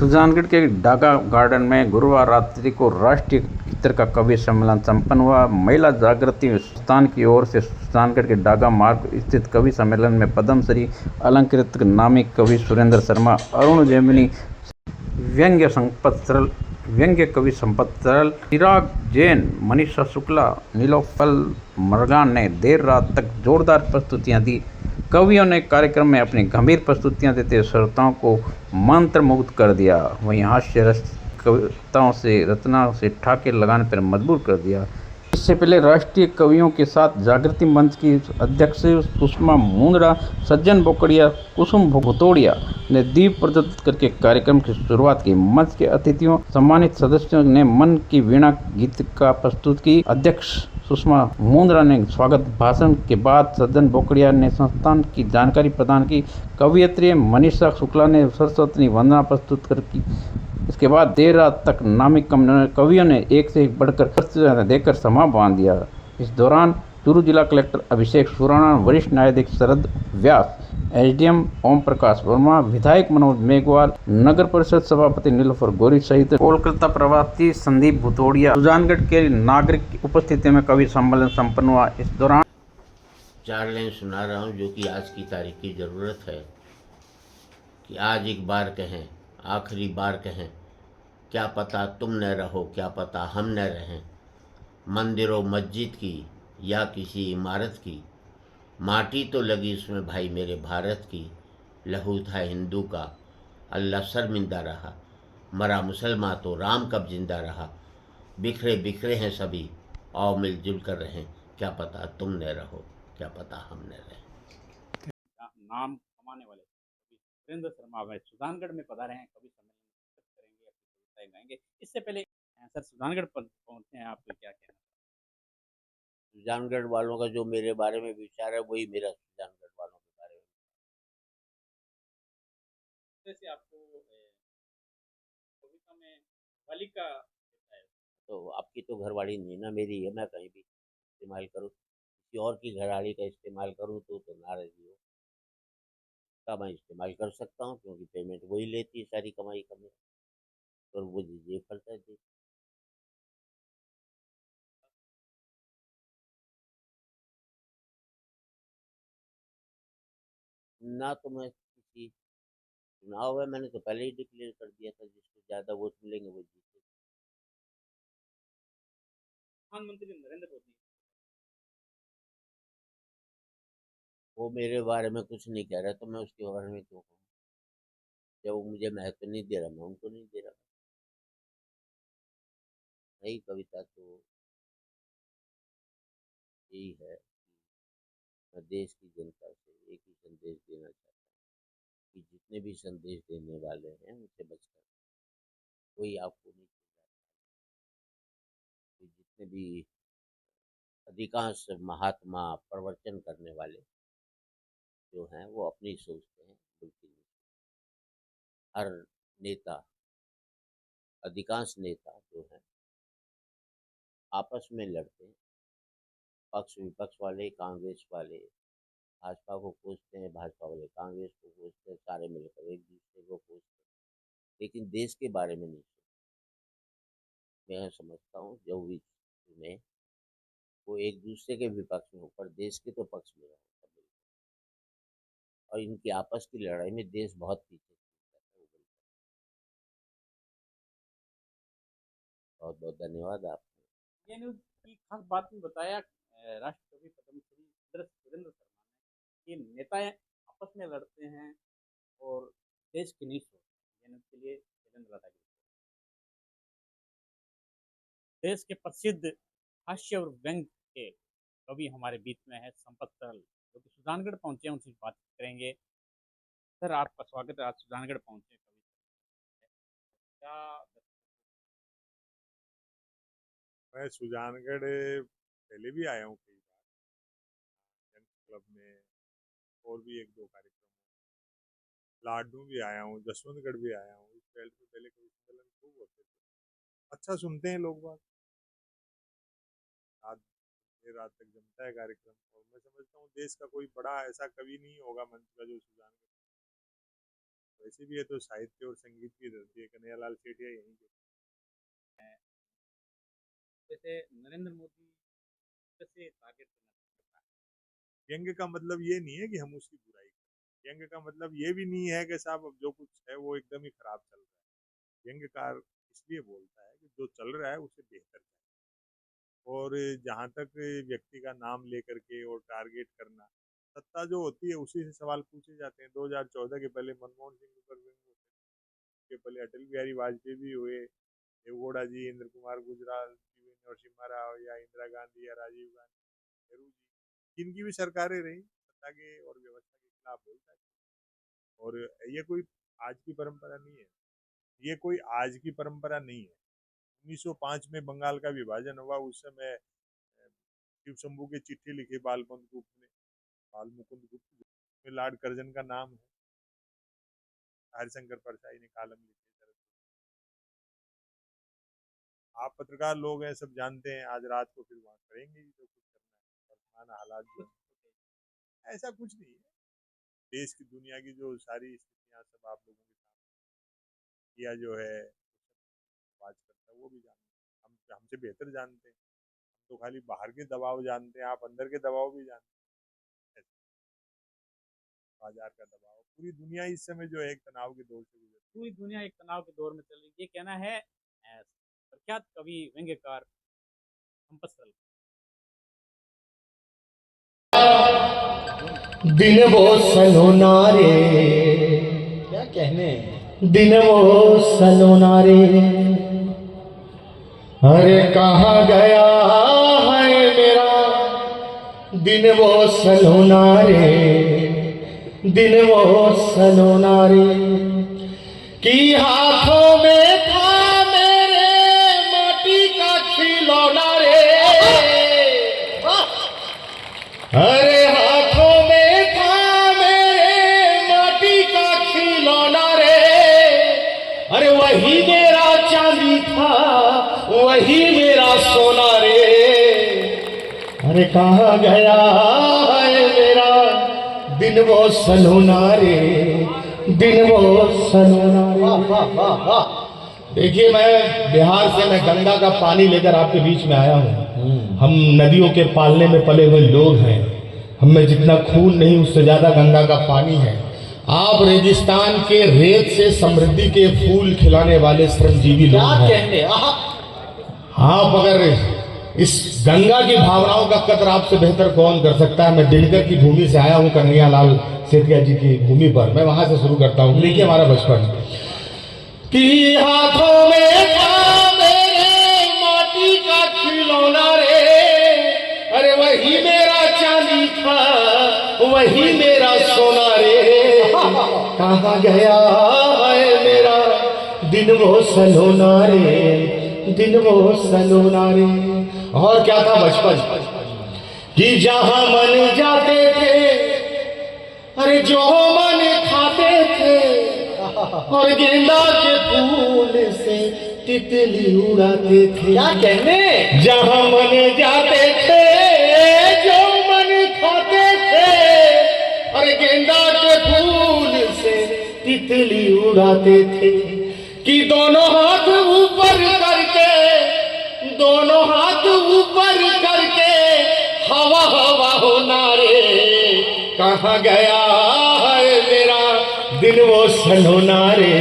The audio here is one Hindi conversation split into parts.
सुजानगढ़ के डागा गार्डन में गुरुवार रात्रि को राष्ट्रीय स्तर का कवि सम्मेलन संपन्न हुआ। महिला जागृति संस्थान की ओर से सुजानगढ़ के डागा मार्ग स्थित कवि सम्मेलन में पद्मश्री अलंकृत नामिक कवि सुरेंद्र शर्मा, अरुण जेमिनी, व्यंग्य कवि संपत सरल, चिराग जैन, मनीषा शुक्ला, नीलोफल मरगान ने देर रात तक जोरदार प्रस्तुतियां दी। कवियों ने कार्यक्रम में अपनी गंभीर प्रस्तुतियां देते श्रोताओं को मंत्रमुग्ध कर दिया। वहीं हास्य रस कविताओं से रचना से ठाके लगाने पर मजबूर कर दिया। इससे पहले राष्ट्रीय कवियों के साथ जागृति मंच की अध्यक्ष सुषमा मुंदड़ा, सज्जन बोकड़िया, कुसुम भुतोड़िया ने दीप प्रज्वलित करके कार्यक्रम की शुरुआत की। मंच के अतिथियों सम्मानित सदस्यों ने मन की वीणा गीत का प्रस्तुत की। अध्यक्ष सुषमा मुंदड़ा ने स्वागत भाषण के बाद सज्जन बोकड़िया ने संस्थान की जानकारी प्रदान की। कवियत्री मनीषा शुक्ला ने सरस्वती वंदना प्रस्तुत कर की। इसके बाद देर रात तक नामिक कवियों ने एक से एक बढ़कर प्रस्तुतियां देकर समा बांध दिया। इस दौरान चूरू जिला कलेक्टर अभिषेक सुराणा, वरिष्ठ न्यायाधीश शरद व्यास, एसडीएम ओम प्रकाश वर्मा, विधायक मनोज मेघवाल, नगर परिषद सभापति नीलोफर गौरी सहित कोलकाता प्रवासी संदीप भुतोड़िया, सुजानगढ़ के नागरिक की उपस्थिति में कवि सम्मेलन संपन्न हुआ। इस दौरान 4 लाइन सुना रहा हूँ जो कि आज की तारीख की ज़रूरत है कि आज एक बार कहें, आखिरी बार कहें, क्या पता तुम न रहो, क्या पता हम न रहें। मंदिरों मस्जिद की या किसी इमारत की, माटी तो लगी उसमें भाई मेरे भारत की। लहू था हिंदू का, अल्लाह शर्मिंदा रहा, मरा मुसलमान तो राम कब जिंदा रहा। बिखरे बिखरे हैं सभी, आओ मिलजुल कर रहें, क्या पता तुम न रहो, क्या पता हम न रहें। नाम कमाने वाले कवि सुरेंद्र शर्मा वे सुजानगढ़ में पधारे हैं। कवि सम्मेलन में शिरकत करेंगे, अपनी कविताएं गाएंगे। इससे पहले सर सुजानगढ़ पहुंचते हैं, आपको क्या कहना है? सुजानगढ़ वालों का जो मेरे बारे में विचार है वही मेरा सुजानगढ़ वालों के बारे में। जैसे आपको कविता में वाली का देता है, तो आपकी तो घरवाली नहीं ना, मेरी है। मैं कहीं भी इस्तेमाल करूँ, किसी और की घरवाली का इस्तेमाल करूँ तो नाराज़गी हो का मैं इस्तेमाल कर सकता हूँ, क्योंकि पेमेंट वही लेती है सारी कमाई का मेरा, और वो दीजिए खर्चा दीजिए। ना तो मैं किसी चुनाव है, मैंने तो पहले ही डिक्लेयर कर दिया था जिसको ज़्यादा वोट मिलेंगे वो जीते। प्रधानमंत्री नरेंद्र मोदी वो मेरे बारे में कुछ नहीं कह रहा तो मैं उसके बारे में क्यों कहूँ? जब वो मुझे महत्व नहीं दे रहा, मैं उनको नहीं दे रहा। नई कविता तो यही है, मैं देश की जनता से एक ही संदेश देना चाहता हूँ कि जितने भी संदेश देने वाले हैं उनसे बचकर, कोई आपको नहीं छेड़ता। कि जितने भी अधिकांश महात्मा प्रवचन करने वाले जो हैं वो अपनी सोचते हैं, बिल्कुल नहीं। हर नेता, अधिकांश नेता जो हैं आपस में लड़ते हैं, पक्ष विपक्ष वाले, कांग्रेस वाले भाजपा को कोसते हैं, भाजपा वाले कांग्रेस को कोसते हैं, सारे मिलकर एक दूसरे को कोसते हैं, लेकिन देश के बारे में नहीं सोचते। मैं समझता हूँ जो भी चुने वो एक दूसरे के विपक्ष में होकर देश के तो पक्ष में रहो सब मिलकर। और इनकी आपस की लड़ाई में देश बहुत पीछे छूट जाता है, वो बिल्कुल। बहुत बहुत धन्यवाद आप। ये न्यूज की खास बात में बताया राष्ट्रकवि पद्मश्री सुरेंद्र शर्मा ने कि नेता आपस में लड़ते हैं और देश की नहीं सोचते। ये न्यूज के लिए सुरेंद्र लड़ा देश के प्रसिद्ध हास्य और व्यंग के कवि हमारे बीच में है संपत सरल, जो कि सुजानगढ़ पहुंचे हैं, उनसे बात करेंगे। सर आपका स्वागत है, आज सुजानगढ़ पहुंचे कवि क्या? मैं सुजानगढ़ पहले भी आया हूँ कई बार, जन क्लब में, और भी एक दो कार्यक्रम, लाडनू भी आया हूँ, जसवंतगढ़ भी आया हूँ। इस फील्ड में पहले कवि सम्मेलन खूब होते थे, अच्छा सुनते हैं लोग बात, रात देर रात तक जमता है कार्यक्रम। और मैं समझता हूँ देश का कोई बड़ा ऐसा कवि नहीं होगा मंच का जो सुजानगढ़ वैसे भी ये तो साहित्य और संगीत की धरती है, कन्हैयालाल सेठिया यहीं के। जैसे नरेंद्र मोदी कैसे टारगेट करना चाहता है? व्यंग्य का मतलब ये नहीं है कि हम उसकी बुराई करें। व्यंग्य का मतलब ये भी नहीं है कि साहब अब जो कुछ है वो एकदम ही खराब चल रहा है। व्यंग्यकार इसलिए बोलता है कि जो चल रहा है उसे बेहतर करें। और जहाँ तक व्यक्ति का नाम लेकर के और टारगेट करना, सत्ता जो होती है उसी से सवाल पूछे जाते हैं। 2014 के पहले मनमोहन सिंह पर व्यंग्य होते थे, के पहले अटल बिहारी वाजपेयी भी हुए, देवगौड़ा जी, इंद्र कुमार गुजराल, नरसिम्हा राव या इंदिरा गांधी या राजीव गांधी, नेहरू जी, जिनकी भी सरकारें रही, सत्ता के और व्यवस्था के खिलाफ बोलता है। और ये कोई आज की परंपरा नहीं है, ये कोई आज की परंपरा नहीं है। 1905 में बंगाल का विभाजन हुआ, उस समय शिव शंभू के चिट्ठी लिखे बाल मुकुंद गुप्त में लॉर्ड कर्जन का नाम है। हरिशंकर परसाई ने कॉलम लिखे। आप पत्रकार लोग हैं, सब जानते हैं। आज रात को फिर वहाँ करेंगे ही जो कुछ करना है। वर्तमान हालात जो ऐसा कुछ नहीं है। देश की दुनिया की जो सारी स्थितियाँ सब आप लोगों के सामने किया जो है बात करता है, वो भी जानते हैं। हम हमसे बेहतर जानते हैं। हम तो खाली बाहर के दबाव जानते हैं, आप अंदर के दबाव भी जानते हैं। बाजार का दबाव, पूरी दुनिया इस समय जो है एक तनाव के दौर से गुजर। पूरी दुनिया एक तनाव के दौर में चल रही है, ये कहना है प्रख्यात कवि व्यंग्यकार संपत सरल। दिन वो सलोना रे, क्या कहने, दिन वो सलोना रे, अरे कहाँ गया है मेरा दिन वो सलोना रे, दिन वो सलोना रे, कि हाथों में था मेरे माटी का खिलौना रे, अरे हाथों में था मेरे माटी का खिलौना रे, अरे वही मेरा चांदी था, वही मेरा सोना रे, अरे कहाँ गया है मेरा दिन वो सलोना रे, दिन वो सलोना रे। देखिए, मैं बिहार से, मैं गंगा का पानी लेकर आपके बीच में आया हूँ। हम नदियों के पालने में पले हुए लोग हैं। हम में जितना खून नहीं, उससे ज्यादा गंगा का पानी है। आप रेगिस्तान के रेत से समृद्धि के फूल खिलाने वाले श्रमजीवी लोग हैं। आप अगर इस गंगा की भावनाओं का कदर आपसे बेहतर कौन कर सकता है। मैं दिनकर की भूमि से आया हूँ, कन्हैयालाल सेठिया जी की भूमि पर। मैं वहां से शुरू करता हूँ। देखिए, हमारा बचपन कि हाथों में था मेरे माटी का खिलौना रे, अरे वही मेरा चांदी था, वही मेरा सोना रे, कहाँ गया है मेरा दिन वो सलोना रे, दिन वो सलोना रे। और क्या था बचपन कि जहां मन जाते थे, अरे जो मन खाते थे, और गेंदा के फूल से तितली उड़ाते थे। क्या कहने, जहां मन जाते थे, जो मन खाते थे, और गेंदा के फूल से तितली उड़ाते थे, कि दोनों हाथ ऊपर करके, दोनों हाथ ऊपर करके हवा हवा होना रे, कहाँ गया है मेरा दिन वो सलोना रे,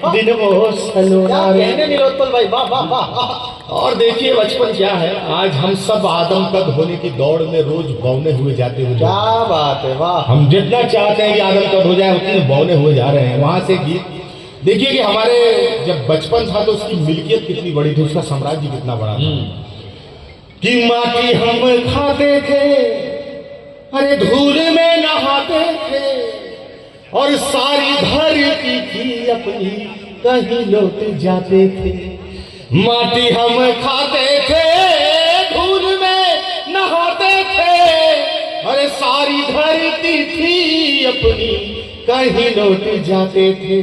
दिन वो सलोना रे। नीलोत्पल भाई, वाह वाह वाह। और देखिए बचपन क्या है, आज हम सब आदम कद होने की दौड़ में रोज बौने हुए जाते हुए। क्या बात है, वाह। हम जितना चाहते हैं कि आदम कद हो जाए, उतने बौने हुए जा रहे हैं। वहां से गीत देखिए कि हमारे जब बचपन था तो उसकी मिल्कियत कितनी बड़ी थी, उसका साम्राज्य कितना बड़ा था। कि माटी हम खाते थे, अरे धूल में नहाते थे, और सारी धरती थी अपनी कहीं लौट जाते थे। माटी हम खाते थे, धूल में नहाते थे, अरे सारी धरती थी अपनी कहीं लौट जाते थे।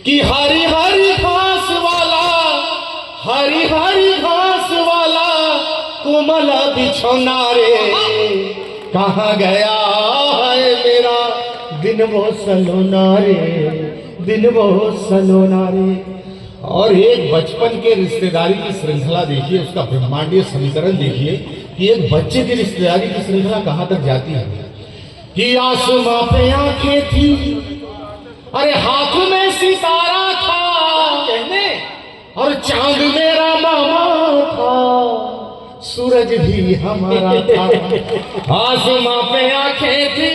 कि हरी हरी घास वाला, हरी हरी घास वाला कोमल बिछौना रे, कहाँ गया है मेरा दिन वो सलोना रे, दिन वो सलोना रे। और एक बचपन के रिश्तेदारी की श्रृंखला देखिए, उसका ब्रह्मांडीय समीकरण देखिए कि एक बच्चे की रिश्तेदारी की श्रृंखला कहां तक जाती है कि आसमां पे आंखें थी, अरे हाथ में सितारा था, कहने और चांद मेरा मामा था, सूरज भी हमारा था। आसमां पे आंखें थी,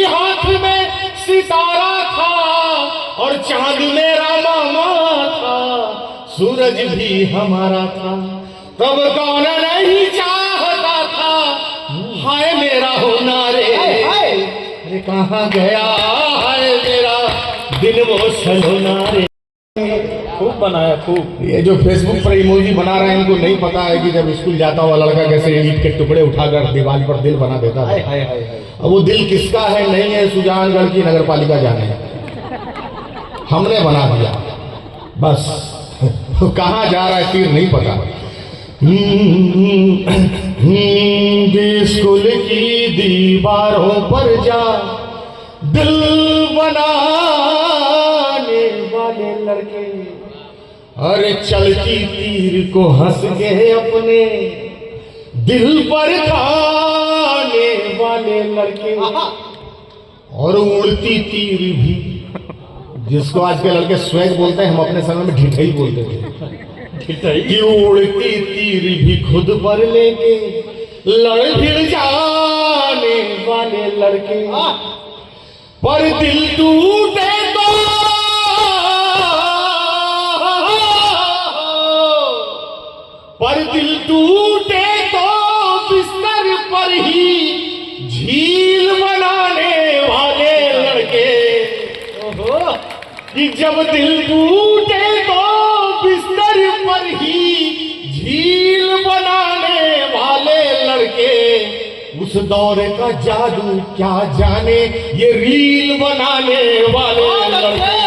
हाथ में सितारा था, और चांद मेरा मामा था, सूरज भी हमारा था। तब कौन नहीं चाहता था हाय मेरा होना रे, अरे कहाँ गया हाय मेरा दिन वो सलोना रे। खूब बनाया खूब। ये जो फेसबुक पर इमोजी बना रहे हैं इनको नहीं पता है कि जब स्कूल जाता हुआ लड़का कैसे ईंट के टुकड़े उठाकर दीवार पर दिल बना देता है। अब वो दिल किसका है नहीं है सुजानगढ़ की नगर पालिका जाने, हमने बना दिया बस। कहाँ जा रहा है तीर नहीं पता। स्कूल की दीवारों पर जा दिल बनाने वाले लड़के, अरे चलती तीर को हंस के अपने दिल पर खाने वाले लड़के, और उड़ती तीर भी, जिसको आज के लड़के स्वैग बोलते हैं, हम अपने समय में ढिठई बोलते थे। कि उड़ती तीर भी खुद पर लेके लड़ भिड़ जाने वाले लड़के, पर दिल टूटे तो बिस्तर पर ही झील बनाने वाले लड़के। कि जब दिल टूटे तो बिस्तर पर ही झील बनाने वाले लड़के, उस दौर का जादू क्या जाने ये रील बनाने वाले लड़के।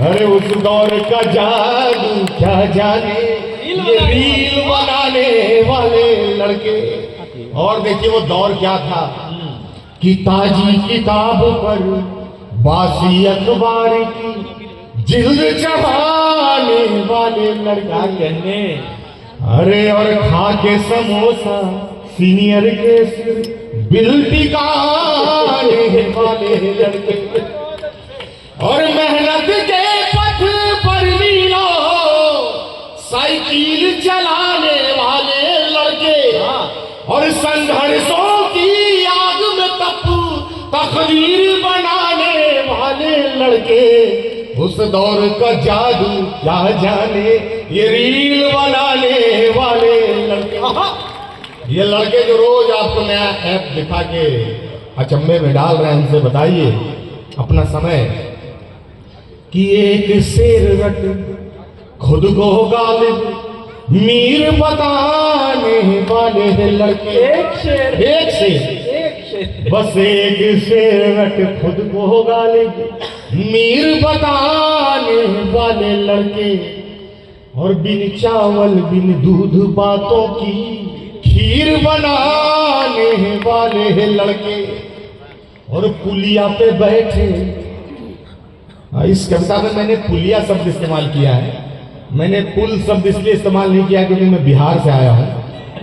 अरे उस दौर का जादू क्या जाने ये रील बनाने वाले लड़के। और देखिए वो दौर क्या था कि ताजी किताब पर बासी अखबार की जिल्द चबाने वाले लड़का, कहने अरे और खा के समोसा सीनियर के सिर बिल टिकाने वाले लड़के, और मेहनत के पथ पर मीलों साइकिल चलाने वाले लड़के, और संघर्षों की आग में तकदीर बनाने वाले लड़के। उस दौर का जादू क्या जाने ये रील बनाने वाले लड़के। ये लड़के जो रोज आपको नया ऐप दिखा के अचंभे में डाल रहे हैं, उनसे बताइए अपना समय कि एक शेर रट खुद को गालिब मीर बताने वाले लड़के। एक शेर बस एक शेर रट खुद को गालिब मीर बताने वाले लड़के, और बिन चावल बिन दूध बातों की खीर बनाने वाले लड़के। और पुलिया पे बैठे, इस कविता में मैंने पुलिया शब्द इस्तेमाल किया है। मैंने पुल शब्द इसलिए इस्तेमाल नहीं किया क्योंकि मैं बिहार से आया हूँ,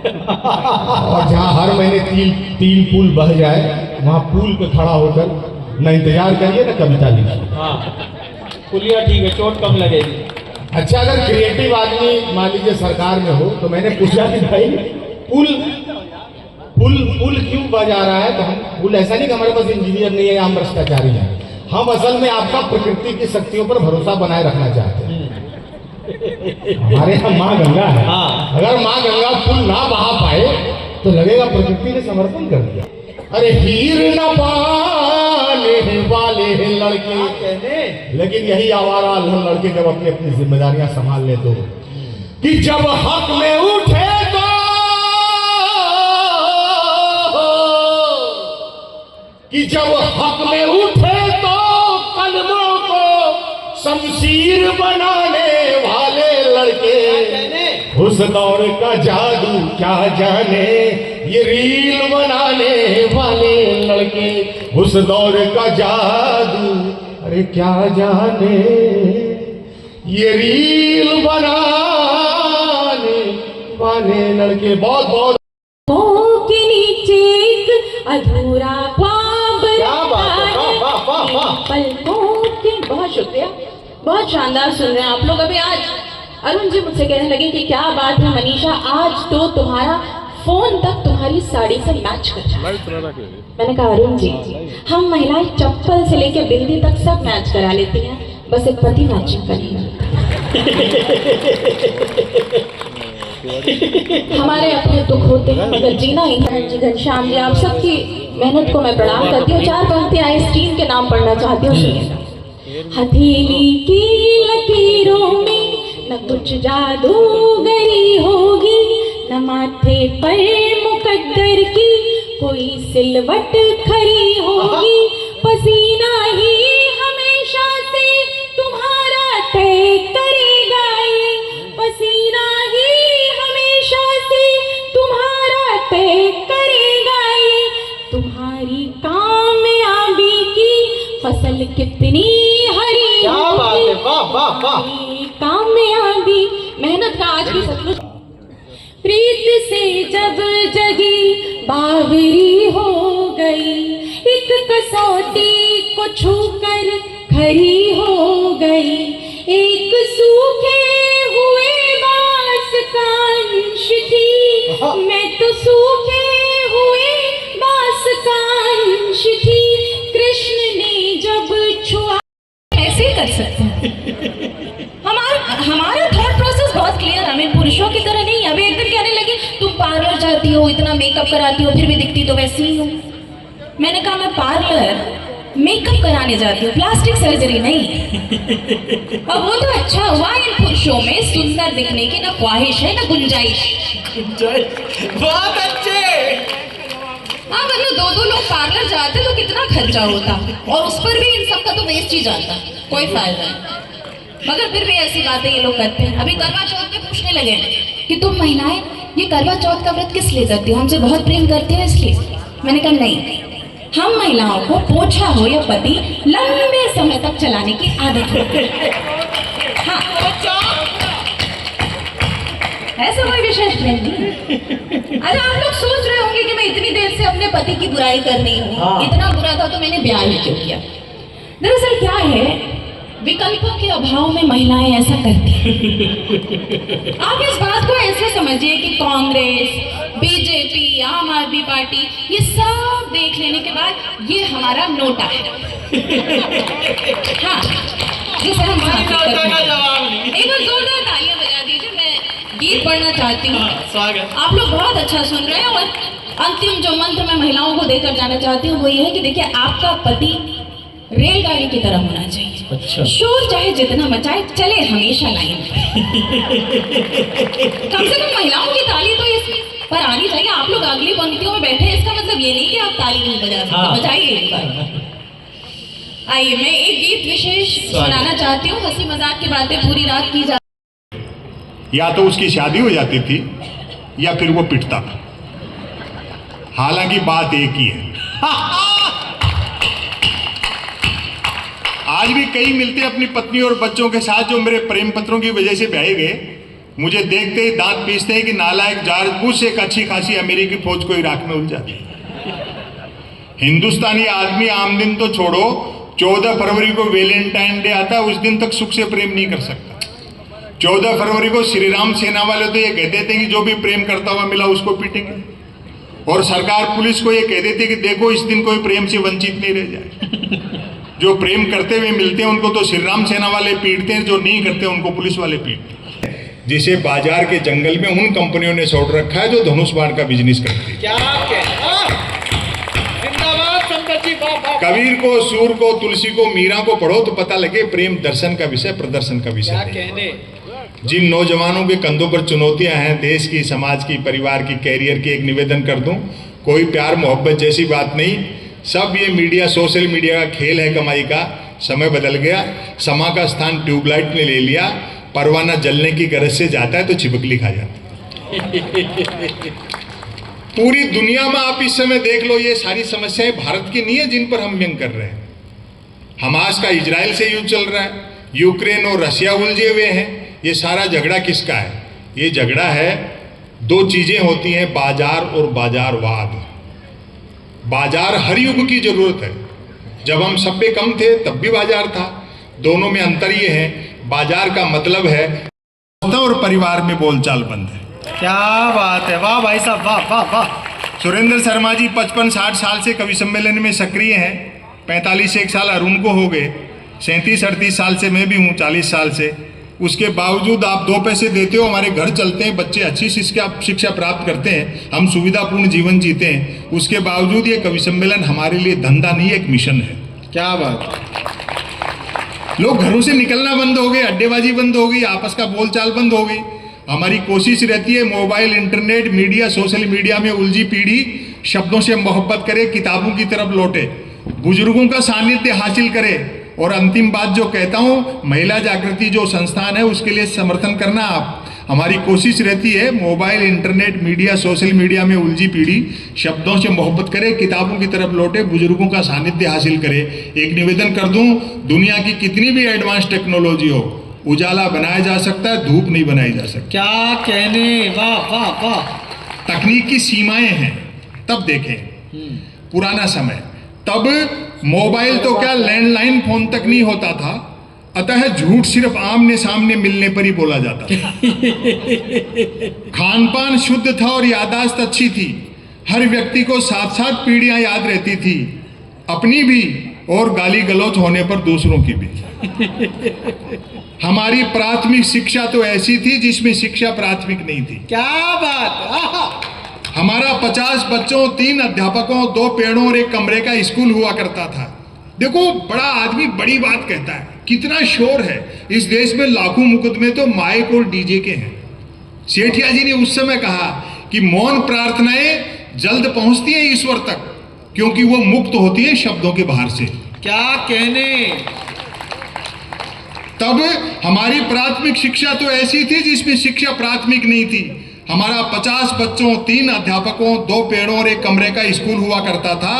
और जहाँ हर महीने तीन पुल बह जाए वहाँ पुल पे खड़ा होकर न इंतजार करिए ना कविता लिखिए। हाँ पुलिया ठीक है, चोट कम लगेगी। अच्छा अगर क्रिएटिव आदमी मान लीजिए सरकार में हो तो मैंने पूछा कि भाई पुल क्यों बजा रहा है, तो हम पुल ऐसा नहीं कि हमारे पास इंजीनियर नहीं है या हम भ्रष्टाचारी हैं, हम असल में आपका प्रकृति की शक्तियों पर भरोसा बनाए रखना चाहते हैं। हमारे यहाँ माँ गंगा है, अगर माँ गंगा पुल ना बहा पाए तो लगेगा प्रकृति ने समर्पण कर दिया। अरे हीर न पाने वाले लड़के, लेकिन यही आवारा लड़के जब अपनी अपनी जिम्मेदारियां संभाल ले तो कि जब हक में उठे तो कलमों को शमशीर बनाने वाले लड़के। उस दौर का जादू क्या जाने ये रील बनाने वाले लड़के। उस दौर का जादू अरे क्या जाने ये रील बनाने वाले लड़के बहुत बहुत के नीचे एक अधूरा ख्वाब क्या बात है, वाह वाह वाह वाह। पलकों के बहुत शुक्रिया, बहुत शानदार सुन रहे हैं आप लोग। अभी आज अरुण जी मुझसे कहने लगे कि क्या बात है मनीषा, आज तो तुम्हारा फोन तक तुम्हारी साड़ी से मैच कर रहा है। मैंने कहा अरुण जी, हम महिलाएं चप्पल से लेकर बिंदी तक सब मैच करा लेती हैं, बस एक पति मैचिंग करेंगे। हमारे अपने दुख होते हैं मगर जीना ही है। जी घनश्याम जी, आप सबकी मेहनत को मैं प्रणाम करती हूँ। 4 पंक्तियां इस टीम के नाम पढ़ना चाहती हूँ, सुनिए। हथेली की लकीरों में न कुछ जादूगरी होगी, न माथे पर मुकद्दर की कोई सिलवट खरी होगी, पसीना ही हमेशा से तुम्हारा तय करेगा ये, पसीना ही हमेशा से तुम्हारा तय करेगा ये, तुम्हारी कामयाबी की फसल कितनी हरी क्या बात है, वाह वाह वाह। कामयाबी मेहनत का आज भी सचमुच। प्रीत से जब जगी बावरी हो गई, एक कसौटी को छूकर खरी हो गई, एक सूखे हुए बांस का अंश थी, मैं तो सूखे हुए बांस का अंश थी, कृष्ण ने जब छुआ। ऐसे कर सकते हैं हमारा थॉट प्रोसेस बहुत क्लियर, हमें पुरुषों की तरह नहीं। अभी एकदम कहने लगी तुम पार्लर जाती हो, इतना मेकअप कराती हो, फिर भी दिखती तो वैसी ही हो। मैंने कहा मैं पार्लर मेकअप कराने जाती हूँ, प्लास्टिक सर्जरी नहीं। और वो तो अच्छा हुआ इन पुरुषों में सुंदर दिखने की ना ख्वाहिश है ना गुंजाइश। बहुत अच्छे। हाँ मतलब 2-2 लोग पार्लर जाते तो कितना खर्चा होता, और उस पर भी इन सब का तो वेस्ट ही जाता, कोई फायदा नहीं। मगर फिर भी ऐसी बातें ये लोग करते हैं। अभी करवा चौथ में पूछने लगे कि तुम महिलाएं ये करवा चौथ का व्रत किस लिए करती हो, हमसे बहुत प्रेम करती हो इसलिए। मैंने कहा नहीं, हम महिलाओं को पोछा हो या पति लंबे समय तक चलाने की आदत है। हाँ, ऐसा कोई विशेष प्रेम नहीं। अरे आप लोग सोच रहे होंगे कि मैं इतनी देर से अपने पति की बुराई कर रही हूँ, हाँ। इतना बुरा था तो मैंने ब्याह ही क्यों किया। दरअसल क्या है, विकल्पों के अभाव में महिलाएं ऐसा करती हैं। आप इस बात को ऐसे समझिए कि कांग्रेस, बीजेपी, आम आदमी पार्टी, ये सब देख लेने के बाद ये हमारा नोटा है। हाँ, जिसे हम एक बार जोरदार तालियां बजा दीजिए। मैं गीत पढ़ना चाहती हूँ, स्वागत। आप लोग बहुत अच्छा सुन रहे हैं। और अंतिम जो मंत्र मैं महिलाओं को देकर जाना चाहती हूँ वो ये है कि देखिए, आपका पति रेलगाड़ी की तरह होना चाहिए। अच्छा। शोर चाहे जितना मचाए, चले हमेशा लाइन में। कम से कम महिलाओं की ताली तो इस पर आनी चाहिए। आप लोग अगली पंक्तियों में बैठे हैं, इसका मतलब ये नहीं कि आप ताली नहीं बजा सकते। हाँ। बजाइए एक बार। आइए, मैं एक गीत विशेष सुनाना चाहती हूँ। हंसी मजाक की बातें पूरी रात की जा, या तो उसकी शादी हो जाती थी या फिर वो पिटता था। हालांकि बात एक ही है। आज भी कई मिलते अपनी पत्नी और बच्चों के साथ जो मेरे प्रेम पत्रों की वजह से ब्याहे गए, मुझे देखते ही दांत पीसते हैं कि नालायक जॉर्ज बुश एक अच्छी खासी अमेरिकी फौज को इराक में उलझा दी। हिंदुस्तानी आदमी आम दिन तो छोड़ो, 14 फरवरी को वैलेंटाइन डे आता है, उस दिन तक सुख से प्रेम नहीं कर सकता। 14 फरवरी को श्री राम सेना वाले तो ये कहते थे कि जो भी प्रेम करता हुआ मिला उसको पीटेंगे, और सरकार पुलिस को ये कह देती कि देखो इस दिन कोई प्रेम से वंचित नहीं रह जाए। जो प्रेम करते हुए मिलते हैं उनको तो श्री राम सेना वाले पीटते हैं, जो नहीं करते उनको पुलिस वाले पीटते हैं। जिसे बाजार के जंगल में उन कंपनियों ने छोड़ रखा है जो धनुष बाण का बिजनेस करती है। क्या कबीर को, सूर को, तुलसी को, मीरा को पढ़ो तो पता लगे प्रेम दर्शन का विषय, प्रदर्शन का विषय है। जिन नौजवानों के कंधों पर चुनौतियां हैं, देश की, समाज की, परिवार की, कैरियर की, एक निवेदन कर दूं, कोई प्यार मोहब्बत जैसी बात नहीं। सब ये मीडिया, सोशल मीडिया का खेल है कमाई का। समय बदल गया, समा का स्थान ट्यूबलाइट ने ले लिया। परवाना जलने की गरज से जाता है तो छिपकली खा जाता है। पूरी दुनिया में आप इस समय देख लो, ये सारी समस्याएं भारत की नहीं है जिन पर हम व्यंग कर रहे हैं। हमास का इजराइल से युद्ध चल रहा है, यूक्रेन और रशिया उलझे हुए हैं। ये सारा झगड़ा किसका है? ये झगड़ा है, दो चीजें होती हैं, बाजार और बाजारवाद। बाजार हर युग की जरूरत है। जब हम सब पे कम थे तब भी बाजार था। दोनों में अंतर ये है, बाजार का मतलब है और परिवार में बोलचाल बंद है। क्या बात है, वाह भाई साहब, वाह वाह वाह। सुरेंद्र शर्मा जी 55-60 साल से कवि सम्मेलन में सक्रिय हैं। 45 साल अरुण को हो गए, 37-38 साल से मैं भी हूँ, 40 साल से। उसके बावजूद आप 2 पैसे देते हो, हमारे घर चलते हैं, बच्चे अच्छी शिक्षा प्राप्त करते हैं, हम सुविधापूर्ण जीवन जीते हैं। उसके बावजूद ये कवि सम्मेलन हमारे लिए धंधा नहीं, एक मिशन है। क्या बात। लोग घरों से निकलना बंद हो गए, अड्डेबाजी बंद हो गई, आपस का बोलचाल बंद हो गई। हमारी कोशिश रहती है mobile, internet, media, social media में उलझी पीढ़ी शब्दों से मोहब्बत करे, किताबों की तरफ लौटे, बुजुर्गों का सानिध्य हासिल करे। और अंतिम बात जो कहता हूँ, महिला जागृति जो संस्थान है उसके लिए समर्थन करना आप। हमारी कोशिश रहती है mobile, internet, media, social media में उलझी पीढ़ी शब्दों से मोहब्बत करे, किताबों की तरफ लौटे, बुजुर्गों का सानिध्य हासिल करे। एक निवेदन कर दूं, दुनिया की कितनी भी एडवांस टेक्नोलॉजी हो, उजाला बनाया जा सकता है, धूप नहीं बनाई जा सकती। क्या कहने, वाह वाह वाह। तकनीक की सीमाएं हैं। तब देखें पुराना समय, तब मोबाइल तो क्या लैंडलाइन फोन तक नहीं होता था, अतः झूठ सिर्फ आमने सामने मिलने पर ही बोला जाता था। खान पान शुद्ध था और याददाश्त अच्छी थी। हर व्यक्ति को 7-7 पीढ़ियां याद रहती थी, अपनी भी और गाली गलौज होने पर दूसरों की भी। हमारी प्राथमिक शिक्षा तो ऐसी थी जिसमें शिक्षा प्राथमिक नहीं थी। क्या बात। हमारा 50 बच्चों, 3 अध्यापकों, 2 पेड़ों और 1 कमरे का स्कूल हुआ करता था। देखो, बड़ा आदमी बड़ी बात कहता है, कितना शोर है इस देश में, लाखों मुकदमे तो माइक और डीजे के हैं। सेठिया जी ने उस समय कहा कि मौन प्रार्थनाएं जल्द पहुंचती हैं ईश्वर तक, क्योंकि वो मुक्त होती है शब्दों के बाहर से। क्या कहने। तब हमारी प्राथमिक शिक्षा तो ऐसी थी जिसमें शिक्षा प्राथमिक नहीं थी। हमारा 50 बच्चों, 3 अध्यापकों, 2 पेड़ों और 1 कमरे का स्कूल हुआ करता था।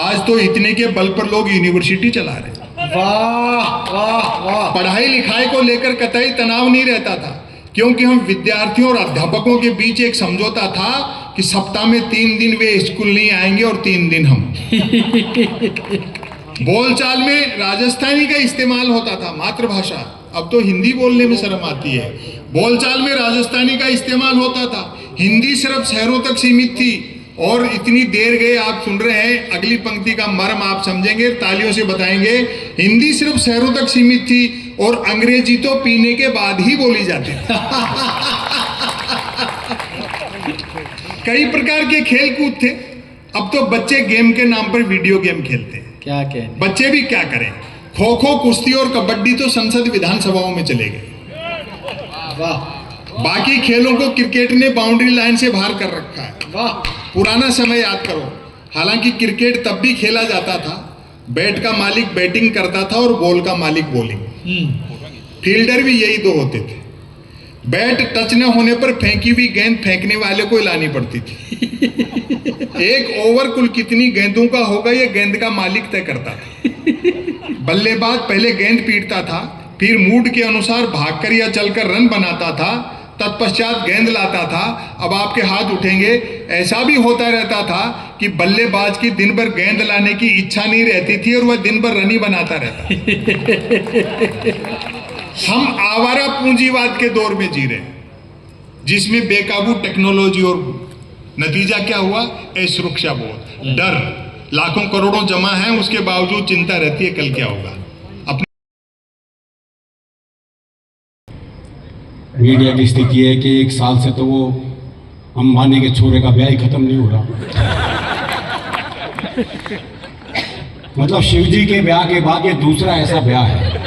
आज तो इतने के बल पर लोग यूनिवर्सिटी चला रहे। वाह वाह वाह। पढ़ाई लिखाई को लेकर कतई तनाव नहीं रहता था, क्योंकि हम विद्यार्थियों और अध्यापकों के बीच एक समझौता था कि सप्ताह में 3 दिन वे स्कूल नहीं आएंगे और 3 दिन हम। बोलचाल में राजस्थानी का इस्तेमाल होता था, मातृभाषा। अब तो हिंदी बोलने में शर्म आती है। बोलचाल में राजस्थानी का इस्तेमाल होता था, हिंदी सिर्फ शहरों तक सीमित थी। और इतनी देर गए, आप सुन रहे हैं, अगली पंक्ति का मर्म आप समझेंगे, तालियों से बताएंगे। हिंदी सिर्फ शहरों तक सीमित थी और अंग्रेजी तो पीने के बाद ही बोली जाती थी। कई प्रकार के खेल कूद थे। अब तो बच्चे गेम के नाम पर वीडियो गेम खेलते हैं। क्या कहने। बच्चे भी क्या करें, खो खो, कुश्ती और कबड्डी तो संसद विधानसभाओं में चले गए। वाह। बाकी खेलों को क्रिकेट ने बाउंड्री लाइन से बाहर कर रखा है। वाह। पुराना समय याद करो, हालांकि क्रिकेट तब भी खेला जाता था। बैट का मालिक बैटिंग करता था और बॉल का मालिक बॉलिंग। फील्डर भी यही 2 होते थे। बैट टच न होने पर फेंकी हुई गेंद फेंकने वाले को लानी पड़ती थी। एक ओवर कुल कितनी गेंदों का होगा यह गेंद का मालिक तय करता था। बल्लेबाज पहले गेंद पीटता था, फिर मूड के अनुसार भागकर या चलकर रन बनाता था, तत्पश्चात गेंद लाता था। अब आपके हाथ उठेंगे। ऐसा भी होता रहता था कि बल्लेबाज की दिन भर गेंद लाने की इच्छा नहीं रहती थी और वह दिन भर रन ही बनाता रहता। हम आवारा पूंजीवाद के दौर में जी रहे हैं, जिसमें बेकाबू टेक्नोलॉजी और नतीजा क्या हुआ, असुरक्षा बोध, डर। लाखों करोड़ों जमा हैं, उसके बावजूद चिंता रहती है कल क्या होगा। मीडिया की स्थिति है कि 1 साल से तो वो अंबानी के छोरे का ब्याह ही खत्म नहीं हो रहा। मतलब शिव जी के ब्याह के बाद ये दूसरा ऐसा ब्याह है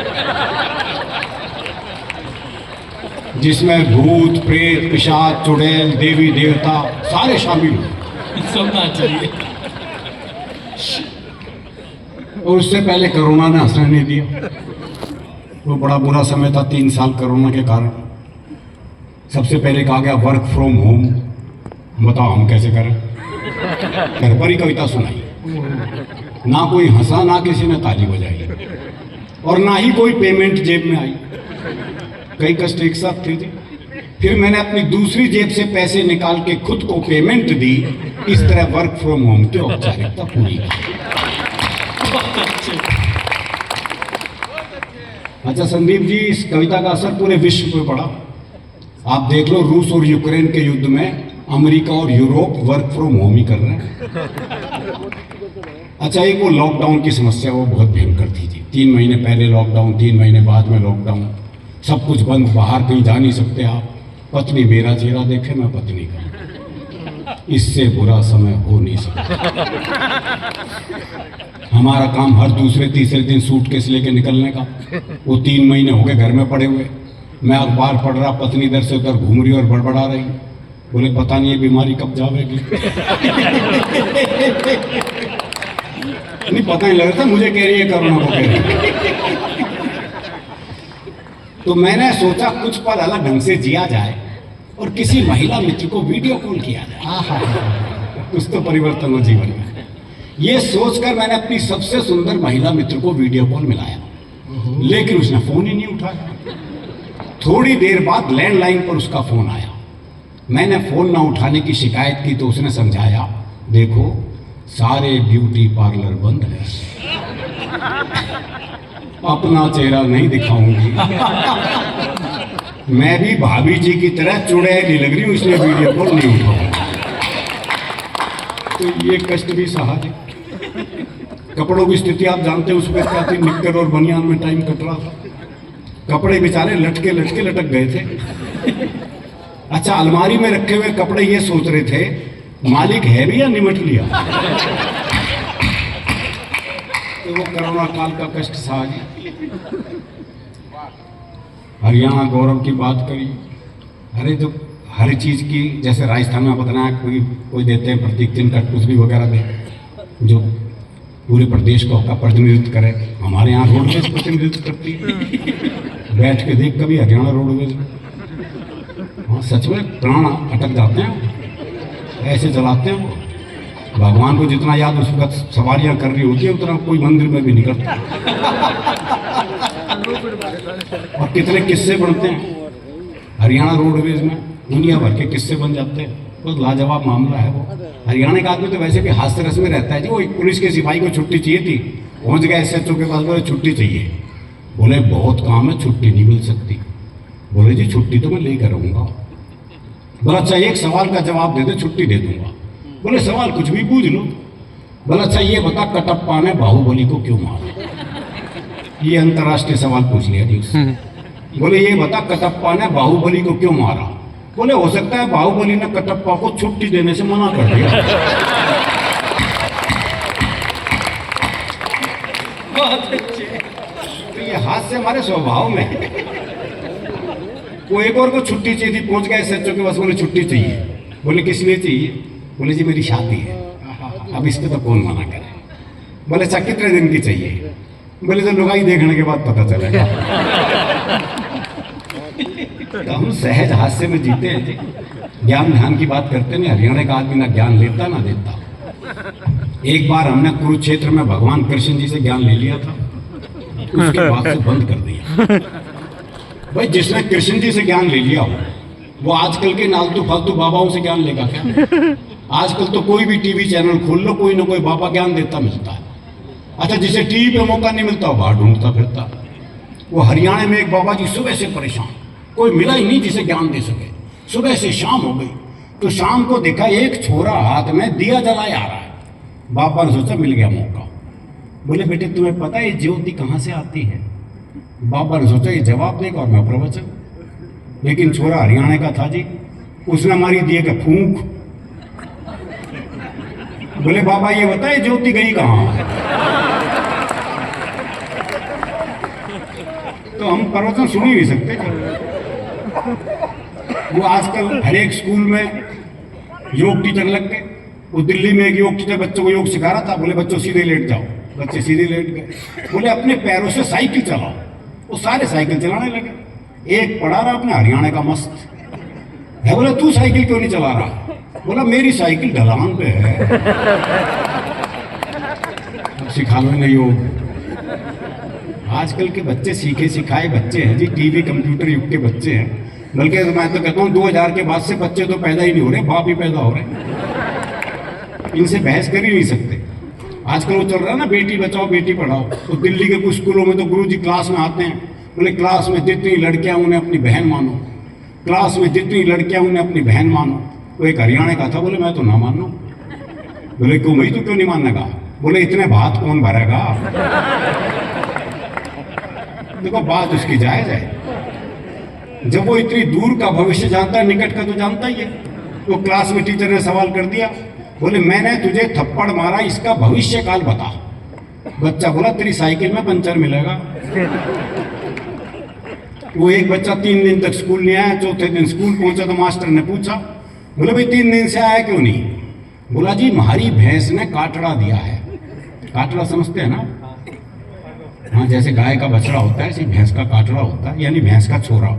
जिसमें भूत, प्रेत, पिशाच, चुड़ैल, देवी देवता सारे शामिल हुए। सुनना चाहिए। और उससे पहले कोरोना ने हंसने नहीं दिया। वो बड़ा बुरा समय था 3 साल कोरोना के कारण। सबसे पहले कहा गया वर्क फ्रॉम होम। बताओ हम कैसे करें। घर पर ही कविता सुनाई, ना कोई हंसा ना किसी ने ताली बजाई। और ना ही कोई पेमेंट जेब में आई। कई कष्ट एक साथ थे जी। फिर मैंने अपनी दूसरी जेब से पैसे निकाल के खुद को पेमेंट दी। इस तरह वर्क फ्रॉम होम की औपचारिकता पूरी की। अच्छा संदीप जी, इस कविता का असर पूरे विश्व पे पड़ा। आप देख लो, रूस और यूक्रेन के युद्ध में अमेरिका और यूरोप वर्क फ्रॉम होम ही कर रहे हैं। अच्छा, एक वो लॉकडाउन की समस्या वो बहुत भयंकर थी जी। 3 महीने पहले लॉकडाउन, 3 महीने बाद में लॉकडाउन, सब कुछ बंद, बाहर कहीं जा नहीं सकते आप। पत्नी मेरा चेहरा देखे, मैं पत्नी का। इससे बुरा समय हो नहीं सकता। हमारा काम हर दूसरे तीसरे दिन सूटकेस लेके निकलने का। वो 3 महीने हो गए घर में पड़े हुए। मैं अखबार पढ़ रहा, पत्नी इधर से उधर घूम रही और बड़बड़ा रही। बोले पता नहीं ये बीमारी कब जाएगी। नहीं पता नहीं लग रहा था, मुझे कह रही है कोरोना को कह रही है। तो मैंने सोचा कुछ पल अलग ढंग से जिया जाए और किसी महिला मित्र को वीडियो कॉल किया जाए। कुछ तो परिवर्तन हो जीवन में। ये सोचकर मैंने अपनी सबसे सुंदर महिला मित्र को वीडियो कॉल मिलाया, लेकिन उसने फोन ही नहीं उठाया। थोड़ी देर बाद लैंडलाइन पर उसका फोन आया। मैंने फोन ना उठाने की शिकायत की तो उसने समझाया, देखो सारे ब्यूटी पार्लर बंद है, अपना चेहरा नहीं दिखाऊंगी। मैं भी भाभी जी की तरह चुड़ैली लग रही हूं, इसलिए वीडियो कॉल नहीं उठाऊंगा। तो ये कष्ट भी सहा है। कपड़ों की स्थिति आप जानते हैं, उसमें क्या थी, निक्कर और बनियान में टाइम कट रहा था। कपड़े बेचारे लटके लटके लटक गए थे। अच्छा, अलमारी में रखे हुए कपड़े ये सोच रहे थे मालिक है भी या निमट लिया। तो वो कोरोना काल का कष्ट सहा जी। हरियाणा गौरव की बात करी। अरे जो हर चीज की, जैसे राजस्थान में बताना कोई देते हैं प्रतीक चिन्ह, कठपुतली वगैरह दे, जो पूरे प्रदेश का प्रतिनिधित्व करे। हमारे यहाँ रोडवेज प्रतिनिधित्व करती है। बैठ के देख कभी हरियाणा रोडवेज में, हाँ सच में प्राण अटक जाते हैं। ऐसे चलाते हैं वो। भगवान को जितना याद उस वक्त सवारियां कर रही होती है, उतना कोई मंदिर में भी नहीं करता। और कितने किस्से बनते हैं हरियाणा रोडवेज में, दुनिया भर के किस्से बन जाते हैं। बहुत लाजवाब मामला है वो। हरियाणा का आदमी तो वैसे भी हास्य रस में रहता है जी। वो एक पुलिस के सिपाही को छुट्टी चाहिए थी, पहुंच गए SHO के पास, बोले छुट्टी चाहिए। बोले बहुत काम है, छुट्टी नहीं मिल सकती। बोले जी छुट्टी तो मैं लेकर रहूंगा। बोला अच्छा एक सवाल का जवाब दे दे, छुट्टी दे दूंगा। बोले सवाल कुछ भी पूछ लो। बोला अच्छा ये बता, कटप्पा ने बाहुबली को क्यों मारा? ये अंतर्राष्ट्रीय सवाल पूछ लिया जी उससे। बोले ये बता, कटप्पा ने बाहुबली को क्यों मारा? बोले हो सकता है बाहुबली ने कटप्पा को छुट्टी देने से मना कर दिया। तो ये हाथ से हमारे स्वभाव में है। वो एक और को छुट्टी चाहिए थी, पहुंच गए SHO के पास, बोले छुट्टी चाहिए। बोले किस लिए चाहिए? बोले जी मेरी शादी है। अब इस पे तो कौन मना करे। बोले अच्छा कितने दिन की चाहिए? बोले तो लुगाई देखने के बाद पता चलेगा। तो हम सहज हास्य में जीते हैं जी। ज्ञान ध्यान की बात करते नहीं। हरियाणा का आदमी ना ज्ञान लेता ना देता। एक बार हमने कुरुक्षेत्र में भगवान कृष्ण जी से ज्ञान ले लिया था, उसके बाद से बंद कर दिया। भाई जिसने कृष्ण जी से ज्ञान ले लिया हो, वो आजकल के नालतू फालतू बाबाओं से ज्ञान लेगा क्या? आजकल तो कोई भी टीवी चैनल खोल लो, कोई ना कोई बाबा ज्ञान देता मिलता है। अच्छा जिसे टीवी पे मौका नहीं मिलता, बाहर ढूंढता फिरता। वो हरियाणा में एक बाबा जी सुबह से परेशान, कोई मिला ही नहीं जिसे ज्ञान दे सके। सुबह से शाम हो गई तो शाम को देखा एक छोरा हाथ में दिया जलाए आ रहा है। बाबा ने सोचा मिल गया मौका। बोले बेटे तुम्हें पता है ज्योति कहाँ से आती है? बाबा ने सोचा ये जवाब देगा और मैं प्रवचन। लेकिन छोरा हरियाणा का था जी, उसने हमारी दिए का फूंक। बोले बाबा ये बताए ज्योति गई कहाँ? तो हम प्रवचन सुन ही नहीं सकते। वो आजकल हर एक स्कूल में योग टीचर लग गए। वो दिल्ली में एक योग टीचर बच्चों को योग सिखा रहा था। बोले बच्चों सीधे लेट जाओ। बच्चे सीधे लेट गए। बोले अपने पैरों से साइकिल चलाओ। वो सारे साइकिल चलाने लगे। एक पढ़ा रहा अपने हरियाणा का मस्त है। बोले तू साइकिल क्यों नहीं चला रहा? बोला मेरी साइकिल ढलान पे है। सिखा लो नहीं योग। आजकल के बच्चे सीखे सिखाए बच्चे हैं जी, टीवी कंप्यूटर युग के बच्चे हैं। बल्कि मैं तो कहता हूँ 2000 के बाद से बच्चे तो पैदा ही नहीं हो रहे, बाप ही पैदा हो रहे हैं। इनसे बहस कर ही नहीं सकते। आजकल वो चल रहा है ना, बेटी बचाओ बेटी पढ़ाओ। तो दिल्ली के कुछ स्कूलों में तो गुरुजी क्लास में आते हैं, बोले क्लास में जितनी लड़कियां उन्हें अपनी बहन मानो, क्लास में जितनी लड़कियां उन्हें अपनी बहन मानो। तो एक हरियाणा का था, बोले मैं तो ना मानू। बोले क्यों भाई, तू क्यों नहीं मानने का? बोले इतने भात कौन भरेगा। देखो बात उसकी जायज है। जब वो इतनी दूर का भविष्य जानता है, निकट का तो जानता ही है। तो क्लास में टीचर ने सवाल कर दिया, बोले मैंने तुझे थप्पड़ मारा, इसका भविष्य काल बता। बच्चा बोला तेरी साइकिल में पंचर मिलेगा। वो एक बच्चा 3 दिन तक स्कूल नहीं आया। चौथे दिन स्कूल पहुंचा तो मास्टर ने पूछा, बोले भाई 3 दिन से आया क्यों नहीं? बोला जी हमारी भैंस ने काटड़ा दिया है। काटड़ा समझते हैं ना? हाँ, जैसे गाय का बछड़ा होता है ऐसे भैंस का काटड़ा होता है, यानी भैंस का छोरा।